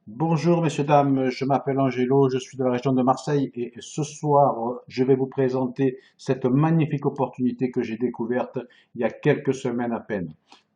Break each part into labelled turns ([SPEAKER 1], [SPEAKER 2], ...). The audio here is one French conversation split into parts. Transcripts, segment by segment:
[SPEAKER 1] Bonjour messieurs, dames, je m'appelle Angelo, je suis de la région de Marseille et ce soir je vais vous présenter cette magnifique opportunité que j'ai découverte il y a quelques semaines à peine.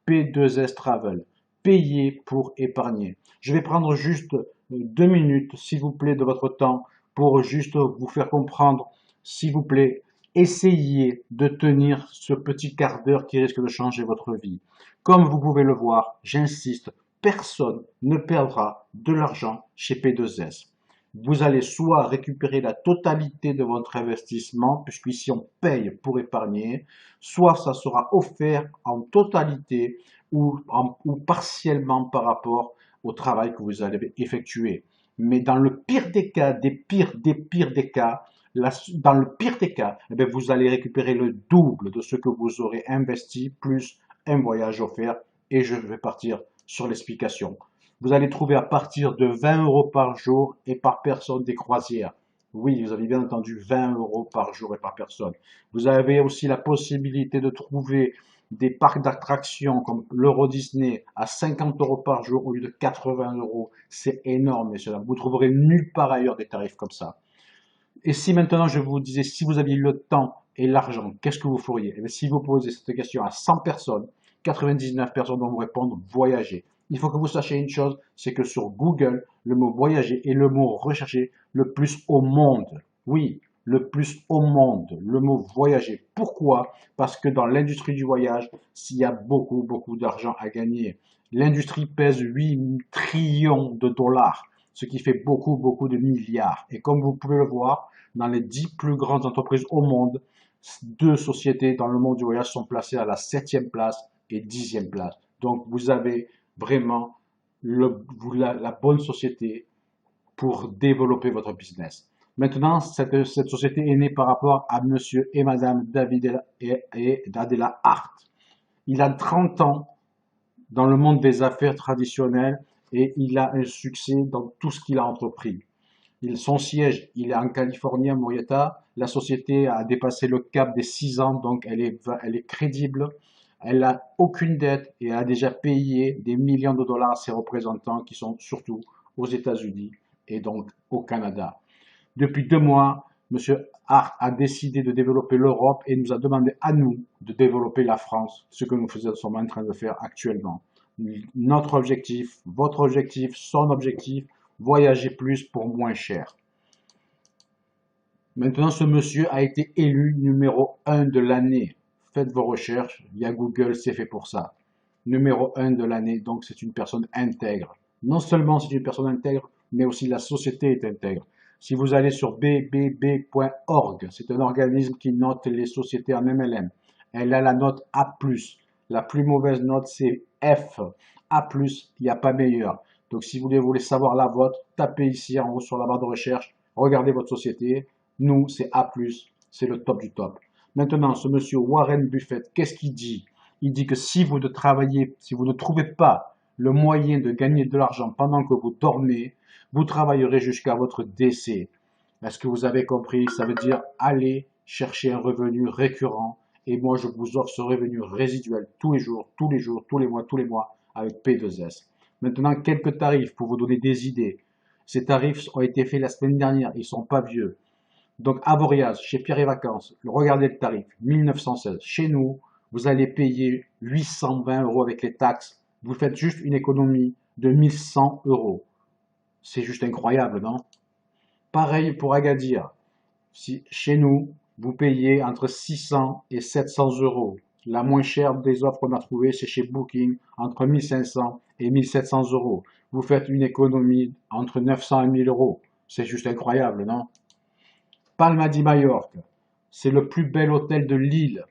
[SPEAKER 1] P2S Travel, payer pour épargner. Je vais prendre juste 2 minutes s'il vous plaît de votre temps pour juste vous faire comprendre, s'il vous plaît, essayez de tenir ce petit quart d'heure qui risque de changer votre vie. Comme vous pouvez le voir, j'insiste, personne ne perdra de l'argent chez P2S. Vous allez soit récupérer la totalité de votre investissement, puisqu'ici on paye pour épargner, soit ça sera offert en totalité ou partiellement par rapport au travail que vous allez effectuer. Mais dans le pire des cas, des cas, dans le pire des cas, eh vous allez récupérer le double de ce que vous aurez investi, plus un voyage offert, et je vais partir sur l'explication. Vous allez trouver à partir de 20 euros par jour et par personne des croisières. Oui, vous avez bien entendu 20 euros par jour et par personne. Vous avez aussi la possibilité de trouver des parcs d'attractions comme l'Euro Disney à 50 euros par jour au lieu de 80 euros. C'est énorme, messieurs. Vous trouverez nulle part ailleurs des tarifs comme ça. Et si maintenant je vous disais, si vous aviez le temps et l'argent, qu'est-ce que vous feriez? Et bien, si vous posez cette question à 100 personnes, 99 personnes vont vous répondre voyager. Il faut que vous sachiez une chose, c'est que sur Google, le mot voyager est le mot recherché le plus au monde. Oui, le plus au monde, le mot voyager. Pourquoi? Parce que dans l'industrie du voyage, s'il y a beaucoup, beaucoup d'argent à gagner. L'industrie pèse 8 trillions de dollars, ce qui fait beaucoup, beaucoup de milliards. Et comme vous pouvez le voir, dans les 10 plus grandes entreprises au monde, deux sociétés dans le monde du voyage sont placées à la 7e place et 10e place. Donc vous avez vraiment la bonne société pour développer votre business. Maintenant, cette société est née par rapport à monsieur et madame David et Adela Hart. Il a 30 ans dans le monde des affaires traditionnelles et il a un succès dans tout ce qu'il a entrepris. Son siège, il est en Californie, à Murrieta. La société a dépassé le cap des 6 ans, donc elle est crédible. Elle n'a aucune dette et a déjà payé des millions de dollars à ses représentants qui sont surtout aux États-Unis et donc au Canada. Depuis 2 mois, M. Hart a décidé de développer l'Europe et nous a demandé à nous de développer la France, ce que nous sommes en train de faire actuellement. Notre objectif, votre objectif, son objectif, voyager plus pour moins cher. Maintenant, ce monsieur a été élu numéro 1 de l'année. Faites vos recherches, il y a Google, c'est fait pour ça. Numéro 1 de l'année, donc c'est une personne intègre. Non seulement c'est une personne intègre, mais aussi la société est intègre. Si vous allez sur bbb.org, c'est un organisme qui note les sociétés en MLM. Elle a la note A+. La plus mauvaise note, c'est F. A+, il n'y a pas meilleur. Donc si vous voulez savoir la vôtre, tapez ici en haut sur la barre de recherche, regardez votre société. Nous, c'est A+, c'est le top du top. Maintenant, ce monsieur Warren Buffett, qu'est-ce qu'il dit? Il dit que si vous ne trouvez pas le moyen de gagner de l'argent pendant que vous dormez, vous travaillerez jusqu'à votre décès. Est-ce que vous avez compris? Ça veut dire aller chercher un revenu récurrent. Et moi, je vous offre ce revenu résiduel tous les jours, tous les jours, tous les mois avec P2S. Maintenant, quelques tarifs pour vous donner des idées. Ces tarifs ont été faits la semaine dernière, ils sont pas vieux. Donc, à Voriaz, chez Pierre et Vacances, regardez le tarif, 1916. Chez nous, vous allez payer 820 euros avec les taxes. Vous faites juste une économie de 1100 euros. C'est juste incroyable, non? Pareil pour Agadir. Si, chez nous, vous payez entre 600 et 700 euros. La moins chère des offres qu'on a trouvées, c'est chez Booking, entre 1500 et 1700 euros. Vous faites une économie entre 900 et 1000 euros. C'est juste incroyable, non? Palma di Majorque, c'est le plus bel hôtel de l'île.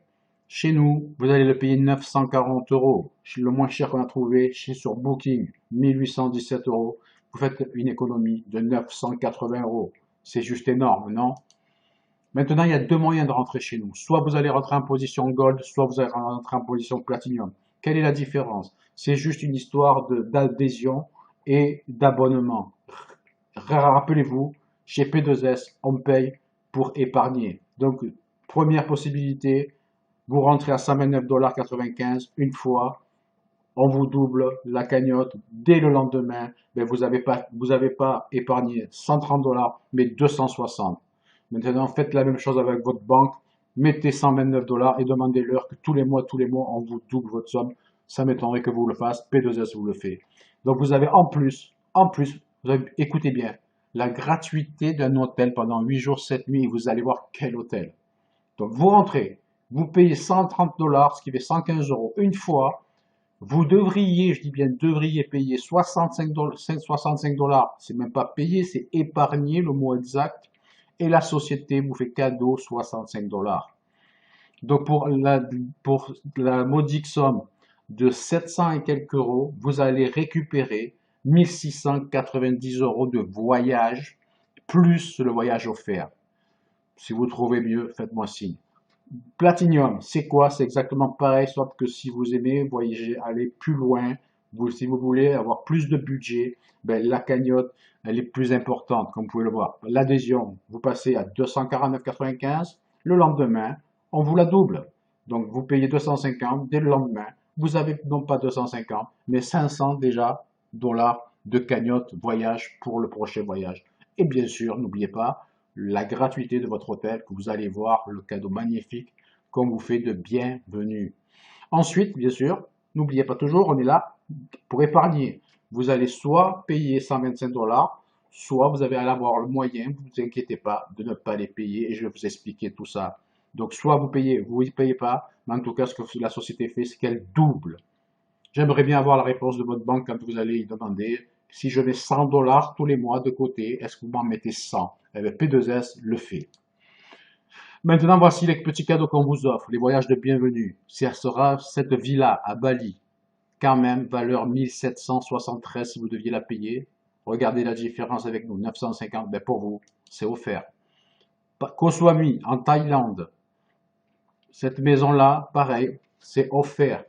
[SPEAKER 1] Chez nous, vous allez le payer 940 euros. Le moins cher qu'on a trouvé, chez sur Booking, 1817 euros. Vous faites une économie de 980 euros. C'est juste énorme, non? Maintenant, il y a deux moyens de rentrer chez nous. Soit vous allez rentrer en position Gold, soit vous allez rentrer en position Platinum. Quelle est la différence? C'est juste une histoire d'adhésion et d'abonnement. Rappelez-vous, chez P2S, on paye pour épargner. Donc, première possibilité, vous rentrez à 129,95 $ une fois. on vous double la cagnotte dès le lendemain. Ben vous avez pas épargné 130 dollars, mais 260. Maintenant, faites la même chose avec votre banque. Mettez 129 dollars et demandez-leur que tous les mois, on vous double votre somme. Ça m'étonnerait que vous le fassiez. P2S vous le fait. Donc, vous avez en plus, écoutez bien, la gratuité d'un hôtel pendant 8 jours, 7 nuits, et vous allez voir quel hôtel. Donc, vous rentrez, vous payez 130 dollars, ce qui fait 115 euros une fois. Vous devriez, je dis bien devriez payer 65 dollars, c'est même pas payer, c'est épargner le mot exact, et la société vous fait cadeau 65 dollars. Donc pour la modique somme de 700 et quelques euros, vous allez récupérer 1690 euros de voyage, plus le voyage offert. Si vous trouvez mieux, faites-moi signe. Platinum, c'est quoi? C'est exactement pareil, sauf que si vous aimez voyager, aller plus loin, si vous voulez avoir plus de budget, ben, la cagnotte, elle est plus importante, comme vous pouvez le voir. L'adhésion, vous passez à 249,95. Le lendemain, on vous la double. Donc, vous payez 250 dès le lendemain. Vous avez non pas 250, mais 500 déjà dollars de cagnotte voyage pour le prochain voyage. Et bien sûr, n'oubliez pas, la gratuité de votre hôtel, que vous allez voir le cadeau magnifique qu'on vous fait de bienvenue. Ensuite, bien sûr, n'oubliez pas toujours, on est là pour épargner. Vous allez soit payer 125 dollars, soit vous allez avoir le moyen, ne vous inquiétez pas, de ne pas les payer et je vais vous expliquer tout ça. Donc, soit vous ne payez pas, mais en tout cas, ce que la société fait, c'est qu'elle double. J'aimerais bien avoir la réponse de votre banque quand vous allez y demander si je mets 100 dollars tous les mois de côté, est-ce que vous m'en mettez 100? Eh bien, P2S le fait. Maintenant, voici les petits cadeaux qu'on vous offre, les voyages de bienvenue. Ça sera cette villa à Bali, quand même, valeur 1773 si vous deviez la payer. Regardez la différence avec nous, 950, ben pour vous, c'est offert. Koh Samui, en Thaïlande, cette maison-là, pareil, c'est offert.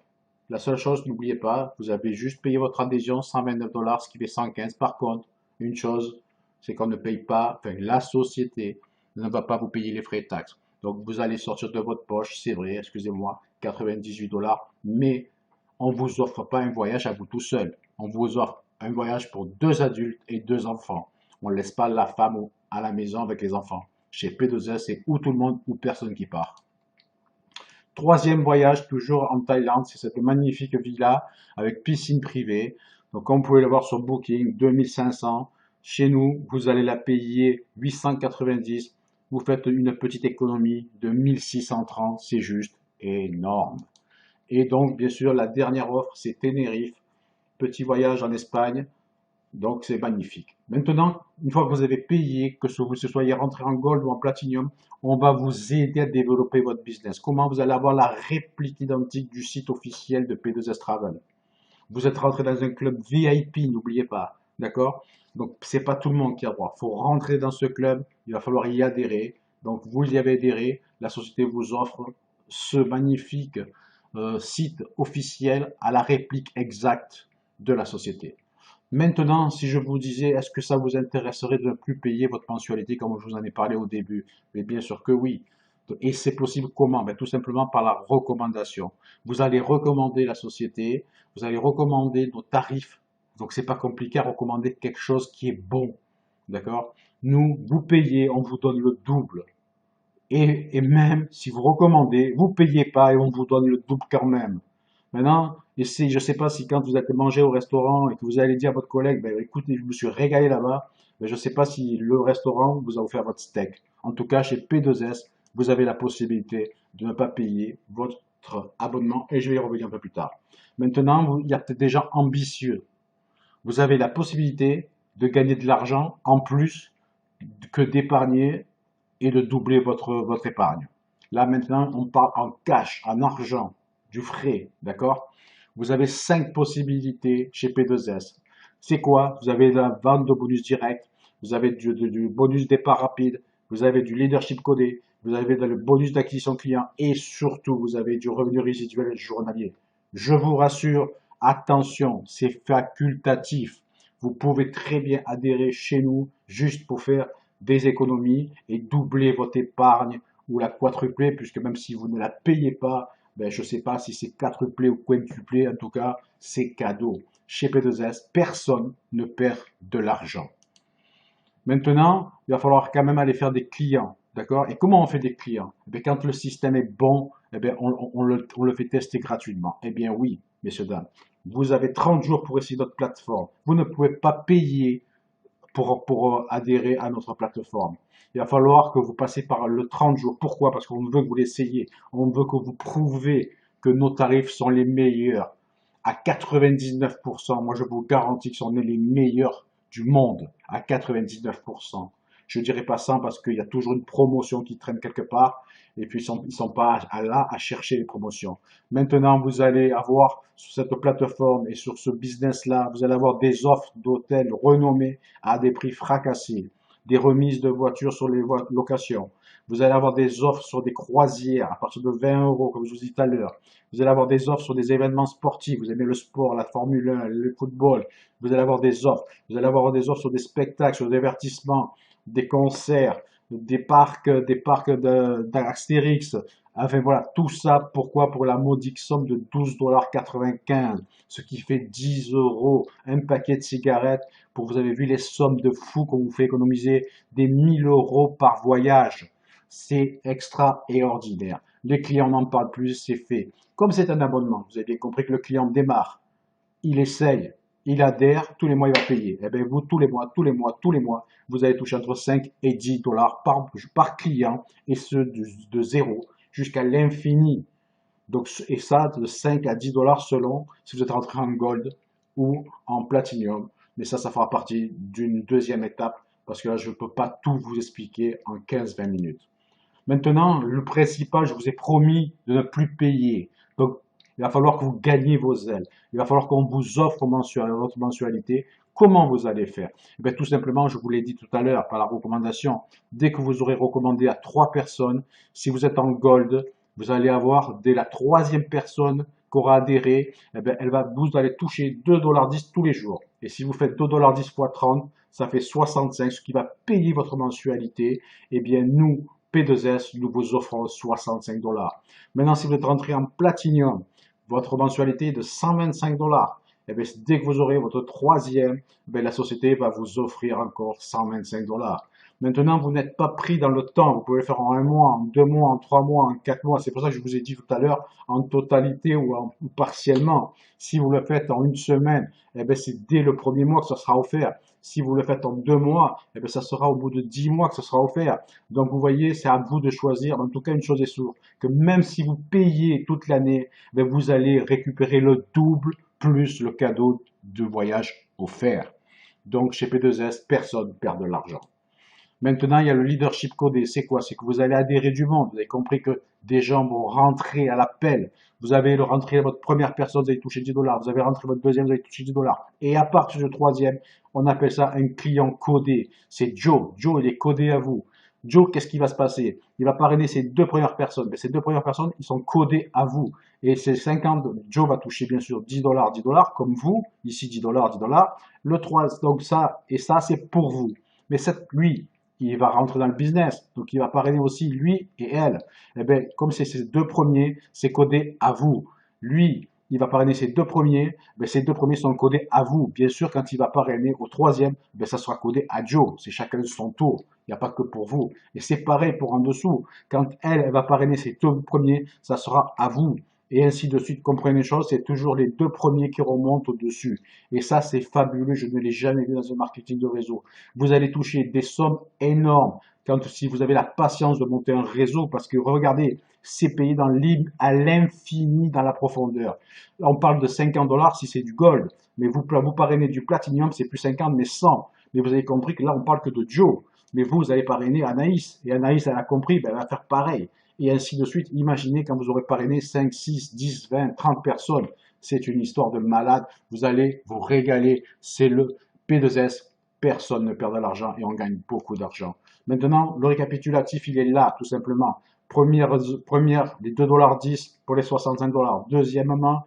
[SPEAKER 1] La seule chose, n'oubliez pas, vous avez juste payé votre adhésion, 129 dollars, ce qui fait 115. Par contre, une chose, c'est qu'on ne paye pas, enfin, la société ne va pas vous payer les frais de taxes. Donc, vous allez sortir de votre poche, c'est vrai, excusez-moi, 98 dollars, mais on ne vous offre pas un voyage à vous tout seul. On vous offre un voyage pour 2 adultes et 2 enfants. On ne laisse pas la femme à la maison avec les enfants. Chez P2S, c'est ou tout le monde ou personne qui part. Troisième voyage, toujours en Thaïlande, c'est cette magnifique villa avec piscine privée. Donc, comme vous pouvez le voir sur Booking, 2500. Chez nous, vous allez la payer 890. Vous faites une petite économie de 1630. C'est juste énorme. Et donc, bien sûr, la dernière offre, c'est Tenerife. Petit voyage en Espagne. Donc, c'est magnifique. Maintenant, une fois que vous avez payé, que vous soyez rentré en gold ou en platinum, on va vous aider à développer votre business. Comment vous allez avoir la réplique identique du site officiel de P2S Travel. Vous êtes rentré dans un club VIP, n'oubliez pas. D'accord? Donc, c'est pas tout le monde qui a droit. Il faut rentrer dans ce club. Il va falloir y adhérer. Donc, vous y avez adhéré. La société vous offre ce magnifique site officiel à la réplique exacte de la société. Maintenant, si je vous disais, est-ce que ça vous intéresserait de ne plus payer votre mensualité comme je vous en ai parlé au début? Mais bien sûr que oui. Et c'est possible comment? Ben, tout simplement par la recommandation. Vous allez recommander la société, vous allez recommander nos tarifs. Donc, c'est pas compliqué à recommander quelque chose qui est bon. D'accord? Nous, vous payez, on vous donne le double. Et même si vous recommandez, vous payez pas et on vous donne le double quand même. Maintenant, je ne sais pas si quand vous êtes mangé au restaurant et que vous allez dire à votre collègue, ben, écoutez, je me suis régalé là-bas, ben, je ne sais pas si le restaurant vous a offert votre steak. En tout cas, chez P2S, vous avez la possibilité de ne pas payer votre abonnement et je vais y revenir un peu plus tard. Maintenant, il y a peut-être des gens ambitieux. Vous avez la possibilité de gagner de l'argent en plus que d'épargner et de doubler votre épargne. Là, maintenant, on parle en cash, en argent, du frais, d'accord? Vous avez 5 possibilités chez P2S. C'est quoi? Vous avez la vente de bonus direct, vous avez du bonus départ rapide, vous avez du leadership codé, vous avez le bonus d'acquisition client et surtout, vous avez du revenu résiduel journalier. Je vous rassure, attention, c'est facultatif. Vous pouvez très bien adhérer chez nous juste pour faire des économies et doubler votre épargne ou la quadrupler, puisque même si vous ne la payez pas, Ben, je ne sais pas si c'est quadruplé ou quintuplé, en tout cas, c'est cadeau. Chez P2S, personne ne perd de l'argent. Maintenant, il va falloir quand même aller faire des clients, d'accord? Et comment on fait des clients? Eh bien, quand le système est bon, eh bien, on le fait tester gratuitement. Eh bien oui, messieurs, dames, vous avez 30 jours pour essayer notre plateforme. Vous ne pouvez pas payer pour adhérer à notre plateforme. Il va falloir que vous passez par le 30 jours. Pourquoi? Parce qu'on veut que vous l'essayiez. On veut que vous prouvez que nos tarifs sont les meilleurs. À 99%, moi je vous garantis que sont les meilleurs du monde. À 99%. Je ne dirais pas ça parce qu'il y a toujours une promotion qui traîne quelque part. Et puis ils sont pas là à chercher les promotions. Maintenant, vous allez avoir sur cette plateforme et sur ce business-là, vous allez avoir des offres d'hôtels renommés à des prix fracassés, des remises de voitures sur les locations. Vous allez avoir des offres sur des croisières à partir de 20 euros, comme je vous ai dit tout à l'heure. Vous allez avoir des offres sur des événements sportifs. Vous aimez le sport, la Formule 1, le football. Vous allez avoir des offres. Vous allez avoir des offres sur des spectacles, sur des divertissements, des concerts, des parcs d'Astérix. Enfin voilà, tout ça, pourquoi? Pour la modique somme de 12,95 $, ce qui fait 10 euros, un paquet de cigarettes. Vous avez vu les sommes de fous qu'on vous fait économiser des 1000 euros par voyage. C'est extraordinaire. Les clients n'en parlent plus, c'est fait. Comme c'est un abonnement, vous avez bien compris que le client démarre, il essaye, il adhère, tous les mois il va payer. Eh bien vous, tous les mois, vous allez toucher entre 5 et 10 dollars par client, et ce de zéro jusqu'à l'infini. Donc, et ça, de 5 à 10 dollars selon si vous êtes rentré en gold ou en platinum. Mais ça fera partie d'une deuxième étape parce que là, je ne peux pas tout vous expliquer en 15-20 minutes. Maintenant, le principal, je vous ai promis de ne plus payer. Donc, il va falloir que vous gagnez vos ailes. Il va falloir qu'on vous offre votre mensualité. Comment vous allez faire? Eh bien, tout simplement, je vous l'ai dit tout à l'heure par la recommandation. Dès que vous aurez recommandé à 3 personnes, si vous êtes en gold, vous allez avoir dès la troisième personne qui aura adhéré, eh bien, vous allez toucher 2,10 $ tous les jours. Et si vous faites 2,10 $ x 30, ça fait 65, ce qui va payer votre mensualité. Eh bien, nous, P2S, nous vous offrons 65 dollars. Maintenant, si vous êtes rentré en Platinum, votre mensualité est de 125 dollars. Et bien, dès que vous aurez votre troisième, bien, la société va vous offrir encore 125 dollars. Maintenant, vous n'êtes pas pris dans le temps. Vous pouvez le faire en 1 mois, en 2 mois, en 3 mois, en 4 mois. C'est pour ça que je vous ai dit tout à l'heure, en totalité ou partiellement. Si vous le faites en une semaine, eh bien, c'est dès le premier mois que ça sera offert. Si vous le faites en 2 mois, eh bien, ça sera au bout de 10 mois que ça sera offert. Donc, vous voyez, c'est à vous de choisir. En tout cas, une chose est sûre, que même si vous payez toute l'année, eh vous allez récupérer le double plus le cadeau de voyage offert. Donc, chez P2S, personne ne perd de l'argent. Maintenant, il y a le leadership codé. C'est quoi? C'est que vous allez adhérer du monde. Vous avez compris que des gens vont rentrer à l'appel. Vous avez le rentré votre première personne, vous allez toucher 10 dollars. Vous avez rentré votre deuxième, vous allez toucher 10 dollars. Et à partir du troisième, on appelle ça un client codé. C'est Joe. Joe, il est codé à vous. Joe, qu'est-ce qui va se passer? Il va parrainer ces 2 premières personnes. Mais ces 2 premières personnes, ils sont codés à vous. Et ces 50, Joe va toucher bien sûr 10 dollars, comme vous. Ici, 10 dollars, 10 dollars. Le 3, donc ça, et ça, c'est pour vous. Mais lui, il va rentrer dans le business, donc il va parrainer aussi lui et elle. Eh bien, comme c'est ces 2 premiers, c'est codé à vous. Lui, il va parrainer ces 2 premiers, mais ces 2 premiers sont codés à vous. Bien sûr, quand il va parrainer au troisième, ben, ça sera codé à Joe. C'est chacun de son tour. Il n'y a pas que pour vous. Et c'est pareil pour en dessous. Quand elle va parrainer ses 2 premiers, ça sera à vous. Et ainsi de suite. Comprenez une chose, c'est toujours les 2 premiers qui remontent au-dessus. Et ça, c'est fabuleux. Je ne l'ai jamais vu dans un marketing de réseau. Vous allez toucher des sommes énormes si vous avez la patience de monter un réseau, parce que regardez, c'est payé à l'infini dans la profondeur. On parle de 50 dollars si c'est du gold, mais vous parrainez du platinum, c'est plus 50, mais 100. Mais vous avez compris que là, on parle que de Joe. Mais vous allez parrainer Anaïs. Et Anaïs, elle a compris, ben, elle va faire pareil. Et ainsi de suite. Imaginez quand vous aurez parrainé 5, 6, 10, 20, 30 personnes. C'est une histoire de malade. Vous allez vous régaler. C'est le P2S. Personne ne perd de l'argent et on gagne beaucoup d'argent. Maintenant, le récapitulatif, il est là, tout simplement. Première les 2,10 $ pour les 65 dollars. Deuxièmement,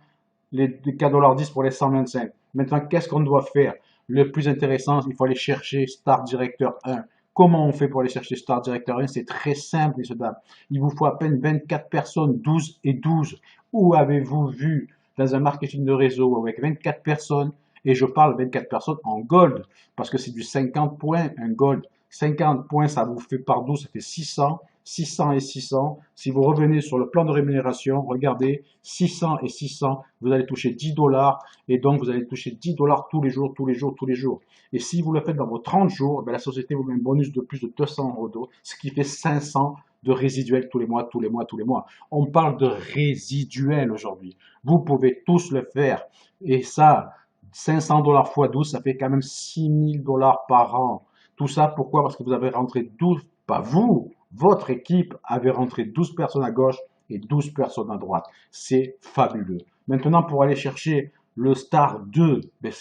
[SPEAKER 1] les 4,10 $ pour les 125. Maintenant, qu'est-ce qu'on doit faire? Le plus intéressant, il faut aller chercher Start Directeur 1. Comment on fait pour aller chercher Star Director 1? C'est très simple, messieurs, dames. Il vous faut à peine 24 personnes, 12 et 12. Où avez-vous vu dans un marketing de réseau avec 24 personnes, et je parle 24 personnes en gold, parce que c'est du 50 points, un gold. 50 points, ça vous fait par 12, ça fait 600. 600 et 600. Si vous revenez sur le plan de rémunération, regardez, 600 et 600, vous allez toucher 10 dollars, et donc vous allez toucher 10 dollars tous les jours, tous les jours, tous les jours. Et si vous le faites dans vos 30 jours, ben la société vous met un bonus de plus de 200 euros, ce qui fait 500 de résiduel tous les mois, tous les mois, tous les mois. On parle de résiduel aujourd'hui. Vous pouvez tous le faire. Et ça, 500 dollars x 12, ça fait quand même 6000 dollars par an. Tout ça, pourquoi? Parce que vous avez rentré 12, pas vous, votre équipe avait rentré 12 personnes à gauche et 12 personnes à droite. C'est fabuleux. Maintenant, pour aller chercher le Star 2, ben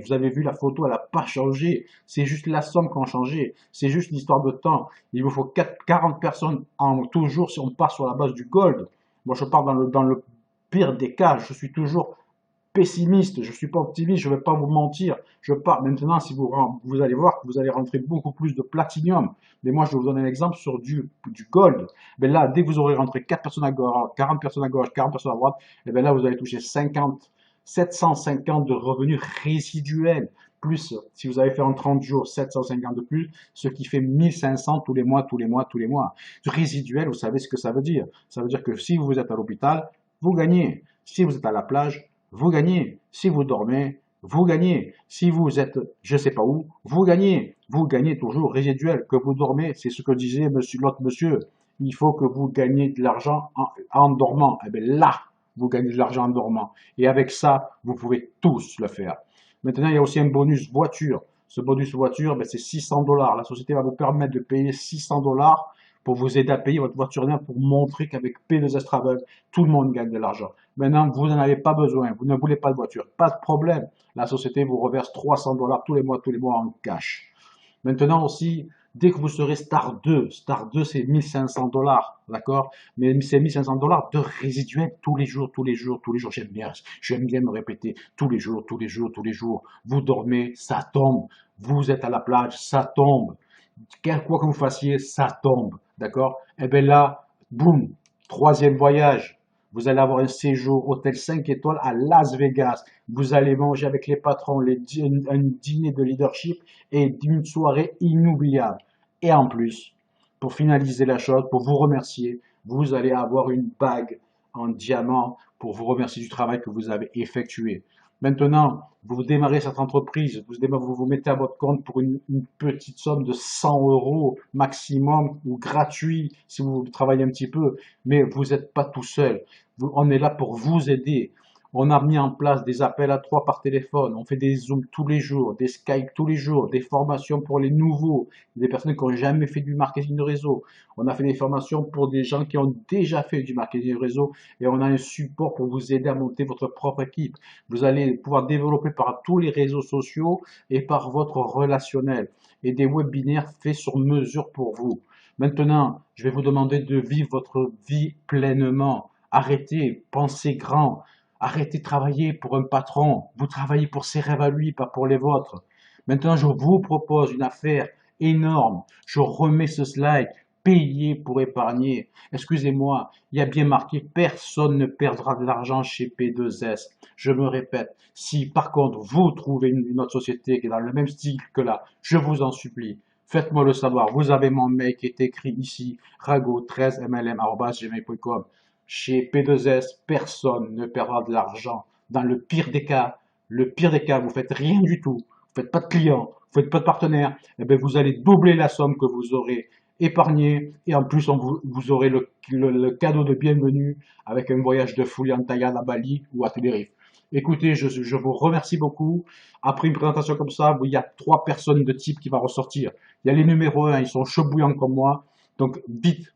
[SPEAKER 1] vous avez vu la photo, elle n'a pas changé. C'est juste la somme qui a changé. C'est juste l'histoire de temps. Il vous faut 40 personnes en toujours si on part sur la base du gold. Moi, je pars dans le pire des cas. Je suis toujours pessimiste, je suis pas optimiste, je vais pas vous mentir. Je pars maintenant, si vous allez voir que vous allez rentrer beaucoup plus de platinium. Mais moi, je vais vous donner un exemple sur du gold. Mais là, dès que vous aurez rentré 4 personnes à gauche, 40 personnes à gauche, 40 personnes à droite, et bien là, vous allez toucher 750 de revenus résiduels. Plus, si vous avez fait en 30 jours, 750 de plus, ce qui fait 1500 tous les mois, tous les mois, tous les mois. Résiduel, vous savez ce que ça veut dire. Ça veut dire que si vous êtes à l'hôpital, vous gagnez. Si vous êtes à la plage, vous gagnez. Si vous dormez, vous gagnez. Si vous êtes, je sais pas où, vous gagnez. Vous gagnez toujours résiduel. Que vous dormez, c'est ce que disait l'autre monsieur. Il faut que vous gagnez de l'argent en dormant. Eh bien là, vous gagnez de l'argent en dormant. Et avec ça, vous pouvez tous le faire. Maintenant, il y a aussi un bonus voiture. Ce bonus voiture, ben, c'est 600 dollars. La société va vous permettre de payer 600 dollars pour vous aider à payer votre voiture neuve, pour montrer qu'avec P2S Travel, tout le monde gagne de l'argent. Maintenant, vous n'en avez pas besoin, vous ne voulez pas de voiture, pas de problème. La société vous reverse 300 dollars tous les mois en cash. Maintenant aussi, dès que vous serez Star 2 c'est 1500 dollars, d'accord? Mais c'est 1500 dollars de résiduel tous les jours, tous les jours, tous les jours. J'aime bien me répéter tous les jours, tous les jours, tous les jours. Vous dormez, ça tombe. Vous êtes à la plage, ça tombe. Quoi que vous fassiez, ça tombe, d'accord? Et bien là, boum, troisième voyage. Vous allez avoir un séjour hôtel 5 étoiles à Las Vegas. Vous allez manger avec les patrons, un dîner de leadership et une soirée inoubliable. Et en plus, pour finaliser la chose, pour vous remercier, vous allez avoir une bague en diamant pour vous remercier du travail que vous avez effectué. Maintenant, vous démarrez cette entreprise, vous vous mettez à votre compte pour une petite somme de 100 euros maximum ou gratuit si vous travaillez un petit peu, mais vous n'êtes pas tout seul. On est là pour vous aider. On a mis en place des appels à 3 par téléphone, on fait des Zooms tous les jours, des Skype tous les jours, des formations pour les nouveaux, des personnes qui n'ont jamais fait du marketing de réseau. On a fait des formations pour des gens qui ont déjà fait du marketing de réseau et on a un support pour vous aider à monter votre propre équipe. Vous allez pouvoir développer par tous les réseaux sociaux et par votre relationnel et des webinaires faits sur mesure pour vous. Maintenant, je vais vous demander de vivre votre vie pleinement. Arrêtez, pensez grand. Arrêtez de travailler pour un patron. Vous travaillez pour ses rêves à lui, pas pour les vôtres. Maintenant, je vous propose une affaire énorme. Je remets ce slide. Payer pour épargner. Excusez-moi, il y a bien marqué personne ne perdra de l'argent chez P2S. Je me répète, si par contre vous trouvez une autre société qui est dans le même style que là, je vous en supplie, faites-moi le savoir. Vous avez mon mail qui est écrit ici, rago13mlm@gmail.com. Chez P2S, personne ne perdra de l'argent. Dans le pire des cas, vous faites rien du tout. Vous faites pas de clients, vous faites pas de partenaires. Eh bien, vous allez doubler la somme que vous aurez épargnée et en plus, vous aurez le cadeau de bienvenue avec un voyage de folie en Thaïlande, à Bali ou à Tenerife. Écoutez, je vous remercie beaucoup. Après une présentation comme ça, il y a 3 personnes de type qui vont ressortir. Il y a les numéros 1, ils sont chauds bouillants comme moi. Donc, vite,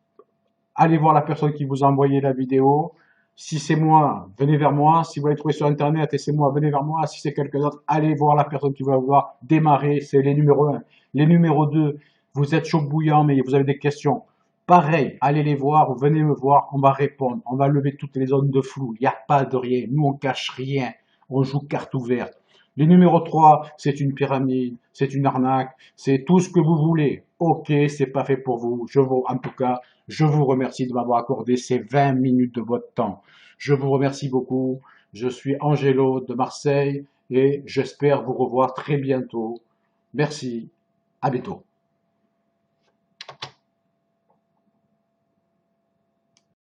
[SPEAKER 1] allez voir la personne qui vous a envoyé la vidéo. Si c'est moi, venez vers moi. Si vous l'avez trouvé sur Internet et c'est moi, venez vers moi. Si c'est quelqu'un d'autre, allez voir la personne qui va vouloir démarrer. C'est les numéros 1. Les numéros 2, vous êtes chaud bouillant, mais vous avez des questions. Pareil, allez les voir ou venez me voir, on va répondre. On va lever toutes les zones de flou. Il n'y a pas de rien. Nous, on cache rien. On joue carte ouverte. Les numéros 3, c'est une pyramide, c'est une arnaque, c'est tout ce que vous voulez. Ok, c'est pas fait pour vous. En tout cas, je vous remercie de m'avoir accordé ces 20 minutes de votre temps. Je vous remercie beaucoup. Je suis Angelo de Marseille et j'espère vous revoir très bientôt. Merci. À bientôt.